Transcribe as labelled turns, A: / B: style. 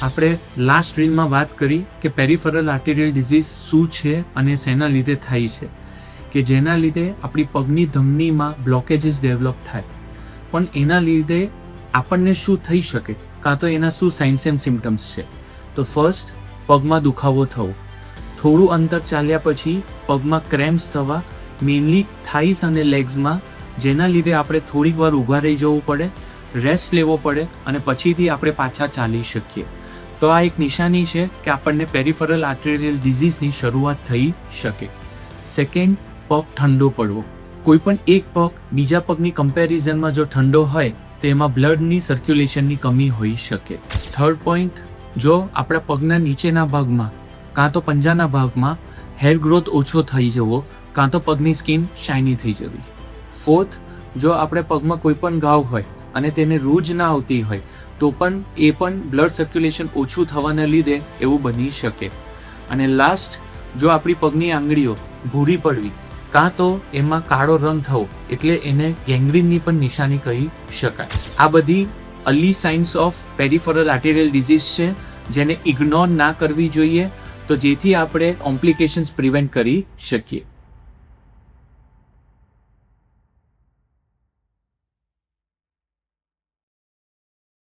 A: આપણે લાસ્ટ રીલમાં વાત કરી કે પેરિફેરલ આર્ટેરિયલ ડિઝીઝ શું છે અને શેના લીધે થાય છે, કે જેના લીધે આપણી પગની ધમનીમાં બ્લોકેજીસ ડેવલપ થાય. પણ એના લીધે આપણને શું થઈ શકે, કાં તો એના શું સાઇન્સ એન્ડ સિમ્ટમ્સ છે. તો ફર્સ્ટ, પગમાં દુખાવો થવો. થોડું અંતર ચાલ્યા પછી પગમાં ક્રેમ્પ્સ થવા, મેઇનલી થાઈસ અને લેગ્સમાં, જેના લીધે આપણે થોડીક વાર ઊભા રહી જવું પડે, રેસ્ટ લેવો પડે અને પછીથી આપણે પાછા ચાલી શકીએ. તો આ એક નિશાની છે કે આપણને પેરિફેરલ આર્ટેરિયલ ડિઝીઝની શરૂઆત થઈ શકે. સેકન્ડ, પગ ઠંડો પડવો. કોઈ પણ એક પગ બીજા પગની કમ્પેરિઝનમાં જો ઠંડો હોય તો એમાં બ્લડની સર્ક્યુલેશનની કમી હોઈ શકે. થર્ડ પોઈન્ટ, જો આપણા પગના નીચેના ભાગમાં કાં તો પંજાના ભાગમાં હેર ગ્રોથ ઓછો થઈ જવો, કાં તો પગની સ્કિન શાઇની થઈ જવી. ફોર્થ, જો આપણે પગમાં કોઈ પણ ઘાવ હોય અને તેને રૂજ ના આવતી હોય તો પણ બ્લડ સર્ક્યુલેશન ઓછું થવાના લીધે એવું બની શકે. અને લાસ્ટ, જો આપણી પગની આંગળીઓ ભૂરી પડવી કાં તો એમાં કાળો રંગ થવો, એટલે એને ગેંગ્રીનની પણ નિશાની કહી શકાય. આ બધી early signs of peripheral arterial disease છે જેને ઇગ્નોર ના કરવી જોઈએ, તો જેથી આપણે કોમ્પ્લિકેશન્સ પ્રિવેન્ટ કરી શકીએ.